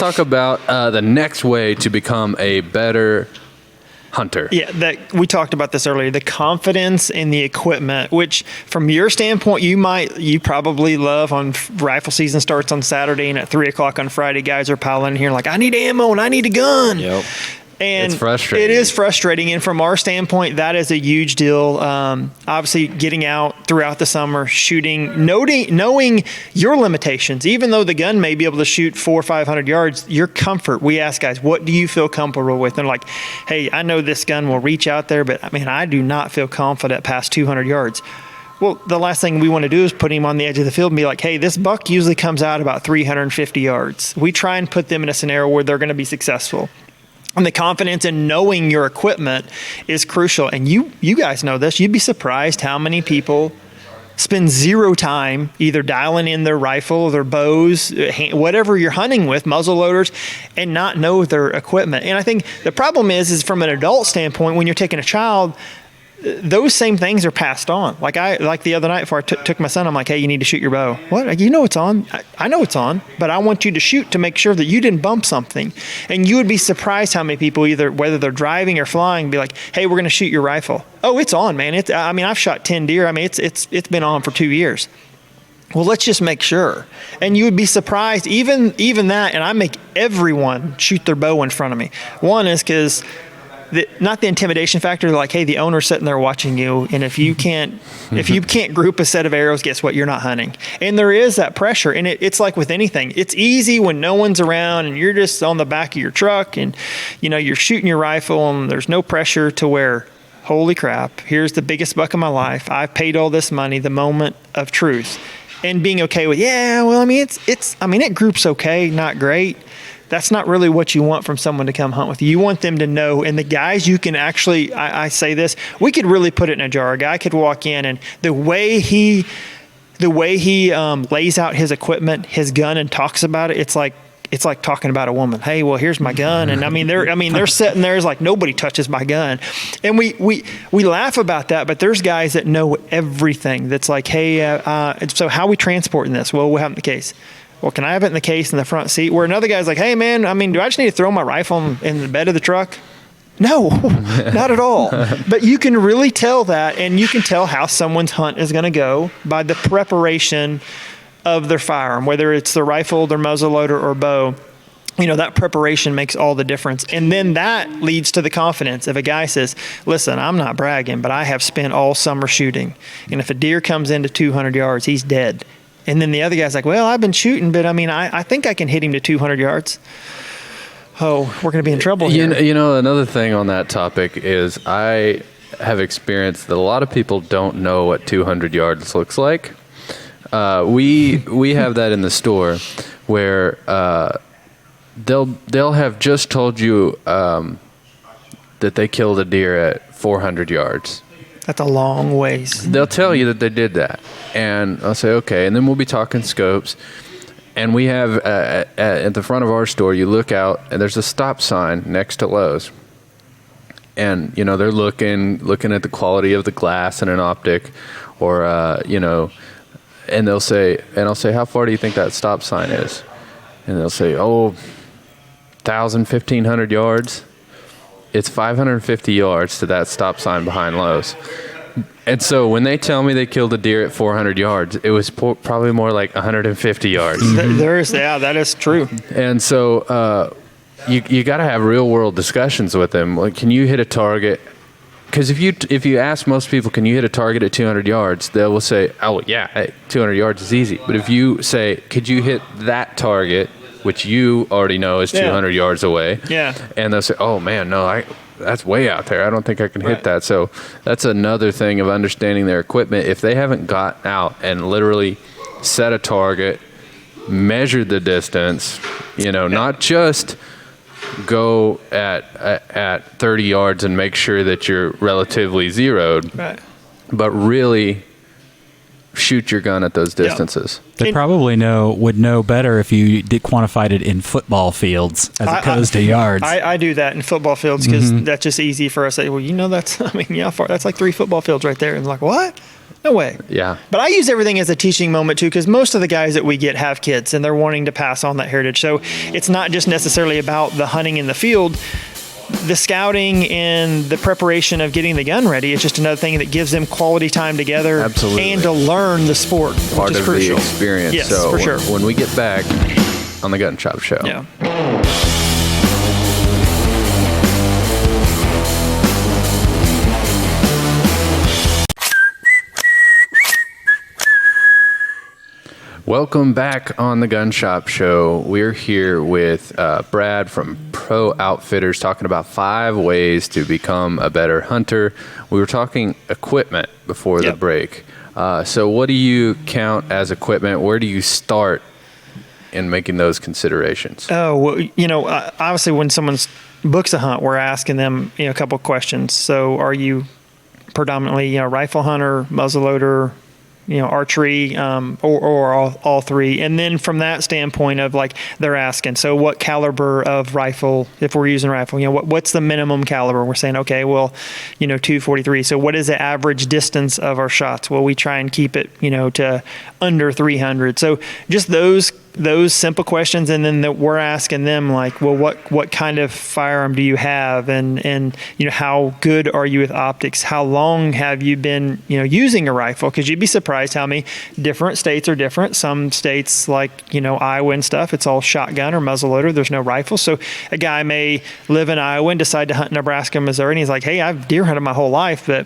talk about the next way to become a better hunter. Yeah, we talked about this earlier. The confidence in the equipment, which from your standpoint, you probably love on rifle season starts on Saturday, and at 3:00 on Friday, guys are piling in here like, I need ammo and I need a gun. Yep. And it's frustrating. It is frustrating. And from our standpoint, that is a huge deal. Obviously, getting out throughout the summer, shooting, knowing your limitations, even though the gun may be able to shoot 400 or 500 yards, your comfort. We ask guys, what do you feel comfortable with? And like, hey, I know this gun will reach out there, but I mean, I do not feel confident past 200 yards. Well, the last thing we want to do is put him on the edge of the field and be like, hey, this buck usually comes out about 350 yards. We try and put them in a scenario where they're going to be successful. And the confidence in knowing your equipment is crucial. And you guys know this. You'd be surprised how many people spend zero time either dialing in their rifle, their bows, whatever you're hunting with, muzzle loaders, and not know their equipment. And I think the problem is from an adult standpoint, when you're taking a child, those same things are passed on. Like the other night before I took my son, I'm like, hey, you need to shoot your bow. What? You know it's on. I know it's on, but I want you to shoot to make sure that you didn't bump something. And you would be surprised how many people, either whether they're driving or flying, be like, hey, we're going to shoot your rifle. Oh, it's on, man. I've shot 10 deer. I mean, it's been on for 2 years. Well, let's just make sure. And you would be surprised, even that, and I make everyone shoot their bow in front of me. One is because not the intimidation factor, like, hey, the owner's sitting there watching you, and if you can't group a set of arrows, guess what? You're not hunting. And there is that pressure, and it's like with anything. It's easy when no one's around and you're just on the back of your truck and, you're shooting your rifle and there's no pressure to where, holy crap, here's the biggest buck of my life. I've paid all this money, the moment of truth. And being okay with, it groups okay, not great. That's not really what you want from someone to come hunt with you. You want them to know, and the guys you can actually, I say this, we could really put it in a jar. A guy could walk in, and the way he lays out his equipment, his gun, and talks about it, it's like talking about a woman. Hey, well, here's my gun, and they're sitting there as like nobody touches my gun, and we laugh about that. But there's guys that know everything. That's like, hey, so how are we transporting this? Well, we'll have it in the case. Well, can I have it in the case in the front seat? Where another guy's like, hey, man, do I just need to throw my rifle in the bed of the truck? No, not at all. But you can really tell that, and you can tell how someone's hunt is going to go by the preparation of their firearm, whether it's their rifle, their muzzleloader, or bow. That preparation makes all the difference. And then that leads to the confidence. If a guy says, listen, I'm not bragging, but I have spent all summer shooting. And if a deer comes into 200 yards, he's dead. And then the other guy's like, well, I've been shooting, but I think I can hit him to 200 yards. Oh, we're going to be in trouble here. Another thing on that topic is I have experienced that a lot of people don't know what 200 yards looks like. We have that in the store where they'll have just told you that they killed a deer at 400 yards. That's a long ways. They'll tell you that they did that. And I'll say, okay. And then we'll be talking scopes. And we have, at the front of our store, you look out, and there's a stop sign next to Lowe's. And, they're looking at the quality of the glass and an optic, or, and I'll say, how far do you think that stop sign is? And they'll say, 1,000, 1,500 yards. It's 550 yards to that stop sign behind Lowe's. And so when they tell me they killed a deer at 400 yards, it was probably more like 150 yards. That is true. And so you got to have real world discussions with them. Like, can you hit a target? Because if you ask most people, can you hit a target at 200 yards? They will say, oh yeah, hey, 200 yards is easy. But if you say, could you hit that target, which you already know is 200 yards away. Yeah. And they'll say, oh, man, no, that's way out there. I don't think I can hit that. So that's another thing of understanding their equipment. If they haven't got out and literally set a target, measured the distance, not just go at 30 yards and make sure that you're relatively zeroed, but really shoot your gun at those distances. They probably would know better if you quantified it in football fields as opposed to yards. I do that in football fields because that's just easy for us. Well, that's, how far? That's like 3 football fields right there. And like, what? No way. Yeah. But I use everything as a teaching moment too, because most of the guys that we get have kids and they're wanting to pass on that heritage. So it's not just necessarily about the hunting in the field. The scouting and the preparation of getting the gun ready is just another thing that gives them quality time together. Absolutely. And to learn the sport, Part which is of crucial. the experience. Yes, so for sure. when we get back on the Gun Shop Show. Yeah. Welcome back on the Gun Shop Show. We're here with Brad from Pro Outfitters talking about 5 ways to become a better hunter. We were talking equipment before the break. So what do you count as equipment? Where do you start in making those considerations? Oh, well, obviously when someone books a hunt, we're asking them, a couple of questions. So are you predominantly, rifle hunter, muzzleloader, archery, or all 3. And then from that standpoint of like, they're asking, so what caliber of rifle, if we're using rifle, what's the minimum caliber? We're saying, okay, well, 243. So what is the average distance of our shots? Well, we try and keep it, to under 300. So just those simple questions. And then we're asking them like, well, what kind of firearm do you have? And how good are you with optics? How long have you been, using a rifle? Because you'd be surprised how many different states are different. Some states like, Iowa and stuff, it's all shotgun or muzzleloader. There's no rifle. So a guy may live in Iowa and decide to hunt in Nebraska, Missouri. And he's like, hey, I've deer hunted my whole life, but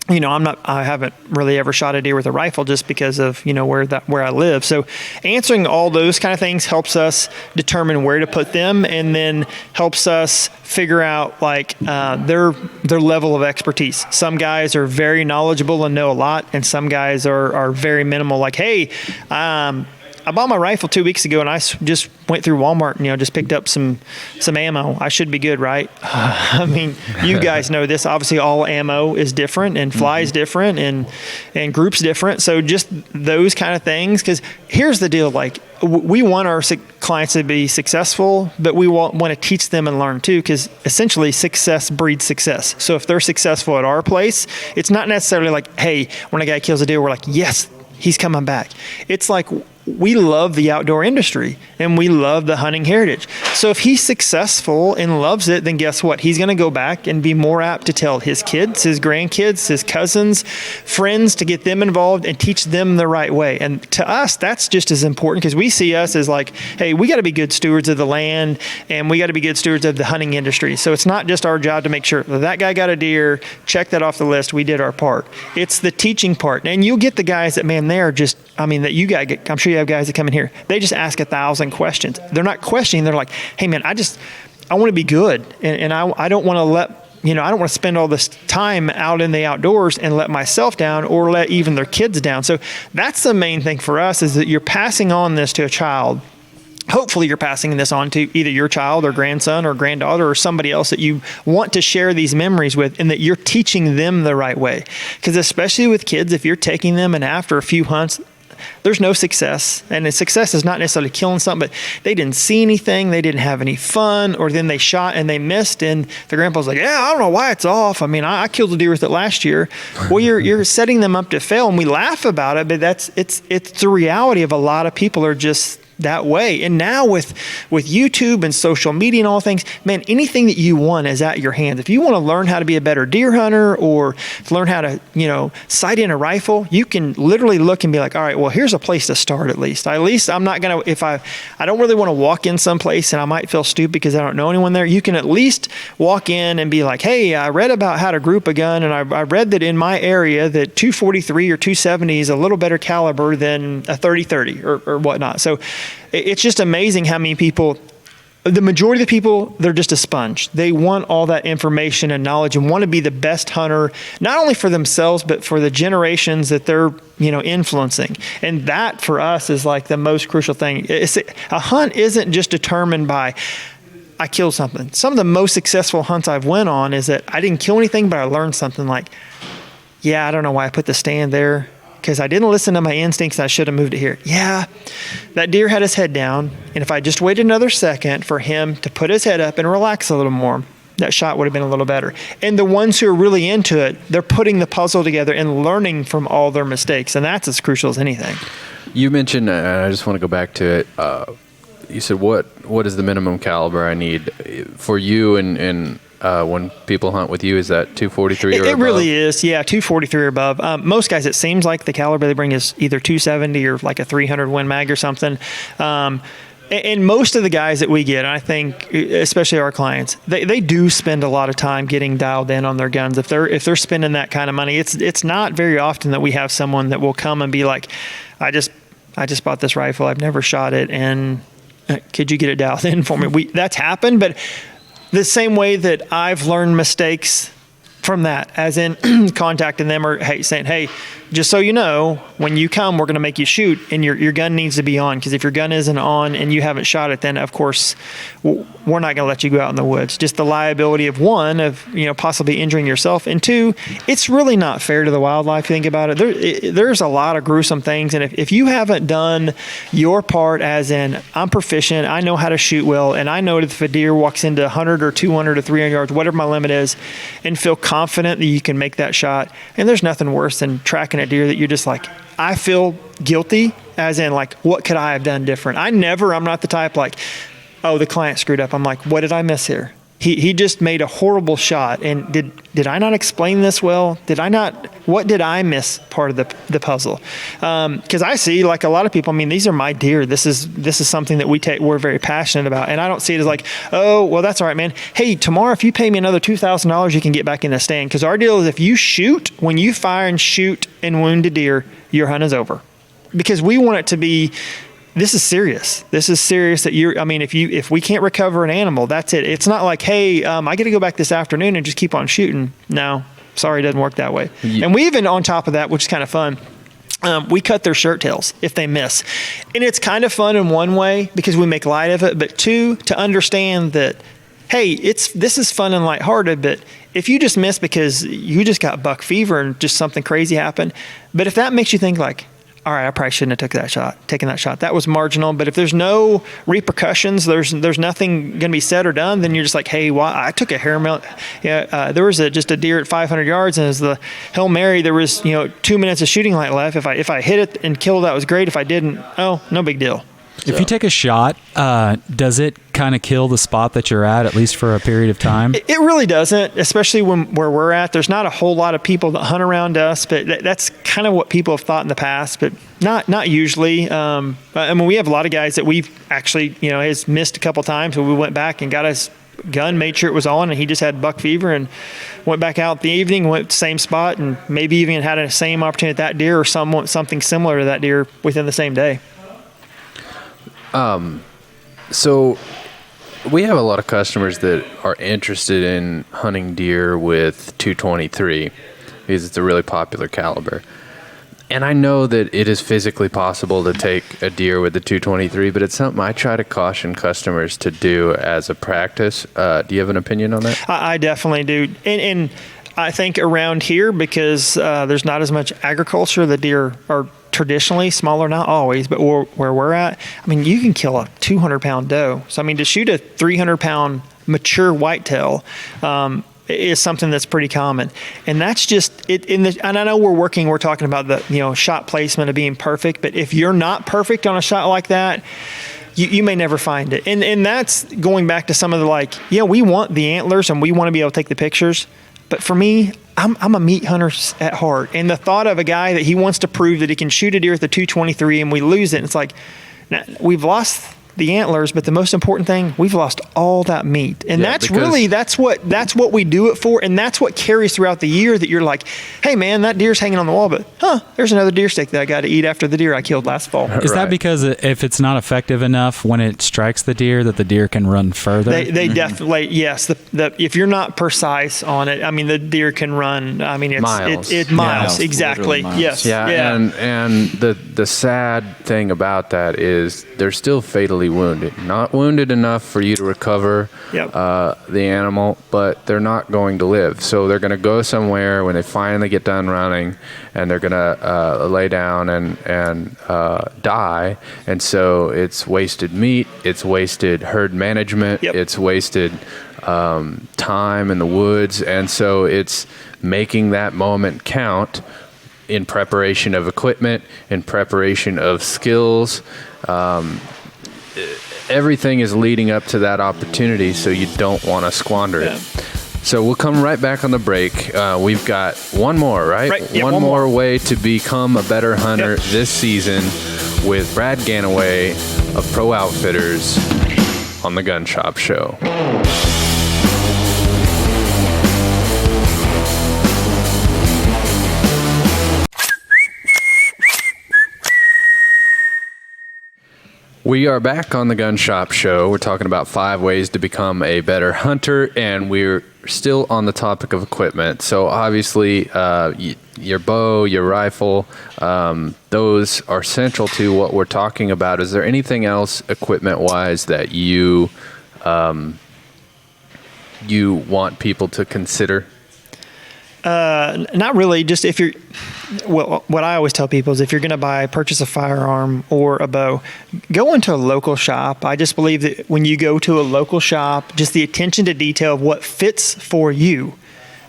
I haven't really ever shot a deer with a rifle just because of, where I live. So answering all those kind of things helps us determine where to put them, and then helps us figure out like their level of expertise. Some guys are very knowledgeable and know a lot, and some guys are very minimal. Like, hey, I bought my rifle 2 weeks ago and I just went through Walmart and, just picked up some ammo. I should be good, right? I mean, you guys know this. Obviously, all ammo is different and flies different and groups different. So just those kind of things. Because here's the deal. Like, we want our clients to be successful, but we want to teach them and learn too, because essentially success breeds success. So if they're successful at our place, it's not necessarily like, hey, when a guy kills a deer, we're like, yes, he's coming back. It's like, we love the outdoor industry and we love the hunting heritage. So if he's successful and loves it, then guess what? He's going to go back and be more apt to tell his kids, his grandkids, his cousins, friends, to get them involved and teach them the right way. And to us, that's just as important, because we see us as like, hey, we got to be good stewards of the land and we got to be good stewards of the hunting industry. So it's not just our job to make sure that guy got a deer, check that off the list, we did our part. It's the teaching part. And you'll get the guys that, man, they're just, that you guys get, I'm sure you have guys that come in here, they just ask 1,000 questions. They're not questioning. They're like, hey man, I want to be good. And I don't want to I don't want to spend all this time out in the outdoors and let myself down or let even their kids down. So that's the main thing for us, is that you're passing on this to a child. Hopefully you're passing this on to either your child or grandson or granddaughter or somebody else that you want to share these memories with, and that you're teaching them the right way. Because especially with kids, if you're taking them and after a few hunts, there's no success. And the success is not necessarily killing something, but they didn't see anything, they didn't have any fun, or then they shot and they missed, and the grandpa's like, yeah, I don't know why it's off. I killed a deer with it last year. Well, you're setting them up to fail, and we laugh about it, but it's the reality of a lot of people are just that way. And now with YouTube and social media and all things, man, anything that you want is at your hands. If you want to learn how to be a better deer hunter or learn how to, sight in a rifle, you can literally look and be like, all right, well, here's a place to start at least. At least I'm not going to, if I don't really want to walk in someplace and I might feel stupid because I don't know anyone there, you can at least walk in and be like, hey, I read about how to group a gun, and I read that in my area that 243 or 270 is a little better caliber than a 30-30 or whatnot. So it's just amazing how many people, the majority of the people, they're just a sponge. They want all that information and knowledge and want to be the best hunter, not only for themselves, but for the generations that they're, influencing. And that for us is like the most crucial thing. A hunt isn't just determined by, I killed something. Some of the most successful hunts I've went on is that I didn't kill anything, but I learned something like, yeah, I don't know why I put the stand there, because I didn't listen to my instincts. I should have moved it here. Yeah, that deer had his head down, and if I just waited another second for him to put his head up and relax a little more, that shot would have been a little better. And the ones who are really into it, they're putting the puzzle together and learning from all their mistakes. And that's as crucial as anything. You mentioned, and I just want to go back to it. You said, what is the minimum caliber I need for you? And when people hunt with you, is that 243 or above? It really is. Yeah, 243 or above. Most guys, it seems like the caliber they bring is either 270 or like a 300 Win Mag or something. And most of the guys that we get, and I think especially our clients, they do spend a lot of time getting dialed in on their guns. If they're spending that kind of money, it's not very often that we have someone that will come and be like, I just bought this rifle, I've never shot it, and could you get it dialed in for me? That's happened, but the same way that I've learned mistakes from that, as in contacting them or saying, hey, just so you know, when you come, we're going to make you shoot, and your gun needs to be on, because if your gun isn't on and you haven't shot it, then of course we're not going to let you go out in the woods. Just the liability of one, of possibly injuring yourself, and two, it's really not fair to the wildlife. If you think about it, there's a lot of gruesome things, and if you haven't done your part, as in I'm proficient, I know how to shoot well, and I know that if a deer walks into 100 or 200 or 300 yards, whatever my limit is, and feel confident that you can make that shot, and there's nothing worse than tracking a deer that you're just like, I feel guilty, as in like, what could I have done different? I'm not the type like, oh, the client screwed up. I'm like, what did I miss here? He just made a horrible shot, and did I not explain this well? What did I miss part of the puzzle? Because I see, like a lot of people, I mean, these are my deer. This is something that we're very passionate about, and I don't see it as like, oh, well, that's all right, man. Hey, tomorrow if you pay me another $2,000, you can get back in the stand. Because our deal is, if you shoot, when you fire and shoot and wound a deer, your hunt is over. Because we want it to be, this is serious. This is serious that if we can't recover an animal, that's it. It's not like, hey, I got to go back this afternoon and just keep on shooting. No, sorry, it doesn't work that way. Yeah. And we even, on top of that, which is kind of fun, we cut their shirt tails if they miss. And it's kind of fun in one way because we make light of it, but two, to understand that, hey, this is fun and lighthearted, but if you just miss because you just got buck fever and just something crazy happened, but if that makes you think like, all right, I probably shouldn't have taken that shot. That was marginal. But if there's no repercussions, there's nothing going to be said or done, then you're just like, hey, well, I took a hair melt. Yeah, there was just a deer at 500 yards, and as the Hail Mary, there was 2 minutes of shooting light left. If I hit it and killed, that was great. If I didn't, oh, no big deal. If you take a shot, does it kind of kill the spot that you're at least for a period of time? It really doesn't, especially where we're at. There's not a whole lot of people that hunt around us, but that's kind of what people have thought in the past, but not usually. I mean, we have a lot of guys that we've actually, has missed a couple times, but we went back and got his gun, made sure it was on, and he just had buck fever and went back out the evening, went to the same spot, and maybe even had the same opportunity at that deer or something similar to that deer within the same day. So we have a lot of customers that are interested in hunting deer with 223 because it's a really popular caliber. And I know that it is physically possible to take a deer with the 223, but it's something I try to caution customers to do as a practice. Do you have an opinion on that? I definitely do. And I think around here, because there's not as much agriculture, the deer are traditionally smaller, not always, but where we're at, I mean, you can kill a 200-pound doe. So, I mean, to shoot a 300-pound mature whitetail is something that's pretty common. And that's just it. And I know we're talking about the shot placement of being perfect, but if you're not perfect on a shot like that, you may never find it. And that's going back to some of the we want the antlers and we want to be able to take the pictures. But for me, I'm a meat hunter at heart. And the thought of a guy that he wants to prove that he can shoot a deer with the 223 and we lose it, it's like, now, we've lost the antlers, but the most important thing, we've lost all that meat. And that's what we do it for. And that's what carries throughout the year, that you're like, hey man, that deer's hanging on the wall, but there's another deer steak that I got to eat after the deer I killed last fall. Is that because if it's not effective enough when it strikes the deer, that the deer can run further? They definitely, yes. If you're not precise on it, I mean, the deer can run, I mean, miles. It's miles, exactly. Miles. Yes. Yeah. And the sad thing about that is they're still fatally wounded. Not wounded enough for you to recover the animal, but they're not going to live. So they're going to go somewhere when they finally get done running, and they're going to lay down and die. And so it's wasted meat, it's wasted herd management, it's wasted time in the woods. And so it's making that moment count in preparation of equipment, in preparation of skills. Everything is leading up to that opportunity, so you don't want to squander it. So we'll come right back on the break. We've got one more, right? Right. Yeah, one more way to become a better hunter this season with Brad Ganaway of Pro Outfitters on the Gun Shop Show. We are back on the Gun Shop Show. We're talking about 5 ways to become a better hunter, and we're still on the topic of equipment. So obviously, your bow, your rifle, those are central to what we're talking about. Is there anything else equipment-wise that you want people to consider? Not really. Just if you're, well, what I always tell people is if you're going to purchase a firearm or a bow, go into a local shop. I just believe that when you go to a local shop, just the attention to detail of what fits for you.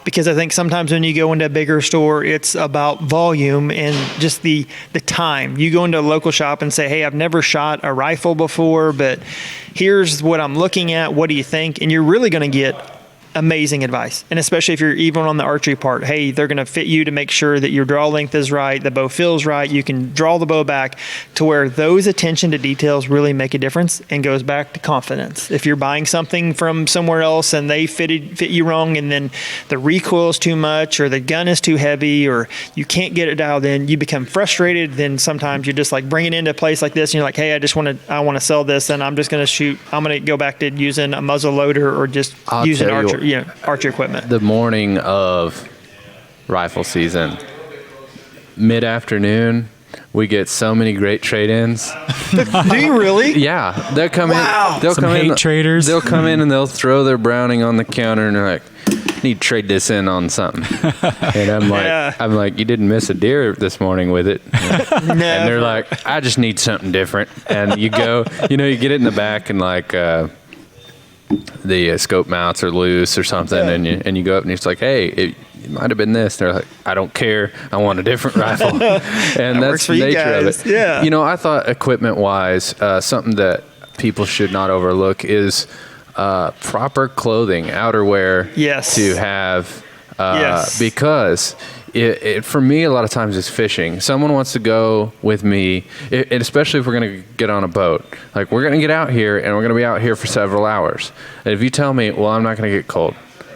Because I think sometimes when you go into a bigger store, it's about volume and just the time. You go into a local shop and say, hey, I've never shot a rifle before, but here's what I'm looking at. What do you think? And you're really going to get amazing advice. And especially if you're even on the archery part, hey, they're going to fit you to make sure that your draw length is right, the bow feels right, you can draw the bow back to where those attention to details really make a difference and goes back to confidence. If you're buying something from somewhere else and they fit you wrong and then the recoil is too much or the gun is too heavy or you can't get it dialed in, you become frustrated. Then sometimes you just like bring it into a place like this and you're like, hey, I want to sell this and I'm just going to shoot. I'm going to go back to using a muzzle loader or just using archery equipment. The morning of rifle season, mid-afternoon, we get so many great trade-ins. Do you really? Yeah, they'll come in. They'll Some come hate in. traders. They'll come in and they'll throw their Browning on the counter and they're like, "Need to trade this in on something." And I'm like, "You didn't miss a deer this morning with it." And they're like, "I just need something different." And you go, you get it in the back and like. The scope mounts are loose or something, and you go up and it's like, hey, it might have been this. They're like, I don't care. I want a different rifle, and that's the nature of it. Yeah. I thought equipment-wise, something that people should not overlook is proper clothing, outerwear. Yes. To have, because. It for me, a lot of times is fishing. Someone wants to go with me, and especially if we're going to get on a boat. Like, we're going to get out here, and we're going to be out here for several hours. And if you tell me, well, I'm not going to get cold,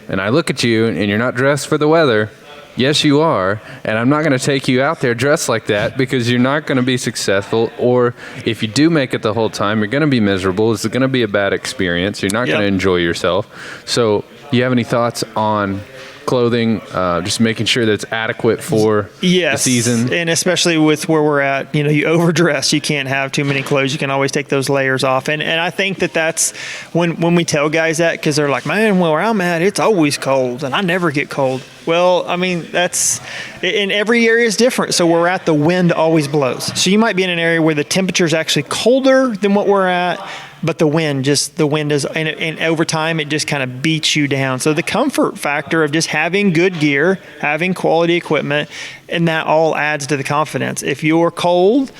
and I look at you, and you're not dressed for the weather, yes, you are, and I'm not going to take you out there dressed like that because you're not going to be successful, or if you do make it the whole time, you're going to be miserable. It's going to be a bad experience. You're not going to enjoy yourself. So, do you have any thoughts on clothing, just making sure that it's adequate for the season? And especially with where we're at, you overdress, you can't have too many clothes. You can always take those layers off. And I think that's when we tell guys that, because they're like, man, where I'm at, it's always cold and I never get cold. Well, I mean, that's in every area is different. So where we're at, the wind always blows. So you might be in an area where the temperature is actually colder than what we're at, but the wind is, and over time, it just kind of beats you down. So the comfort factor of just having good gear, having quality equipment, and that all adds to the confidence. If you're cold,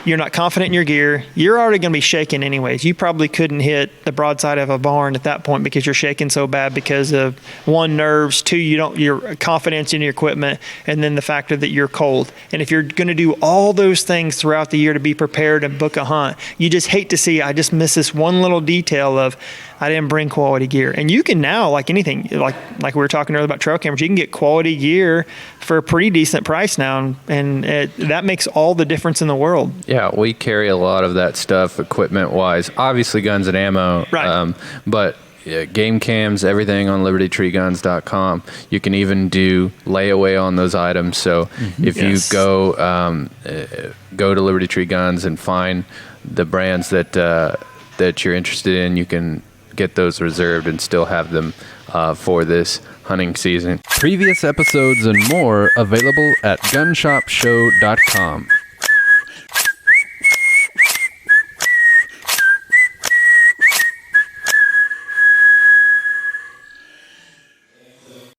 you're not confident in your gear, you're already going to be shaking anyways. You probably couldn't hit the broadside of a barn at that point because you're shaking so bad because of, one, nerves, two, your confidence in your equipment, and then the factor that you're cold. And if you're going to do all those things throughout the year to be prepared and book a hunt, you just hate to see, I just missed this one little detail of, I didn't bring quality gear. And you can now, like anything, like we were talking earlier about trail cameras, you can get quality gear for a pretty decent price now, and that makes all the difference in the world. Yeah, we carry a lot of that stuff equipment-wise. Obviously, guns and ammo, right. But game cams, everything on libertytreeguns.com. You can even do layaway on those items. So if you go to Liberty Tree Guns and find the brands that you're interested in, you can get those reserved and still have them for this hunting season. Previous episodes and more available at gunshopshow.com.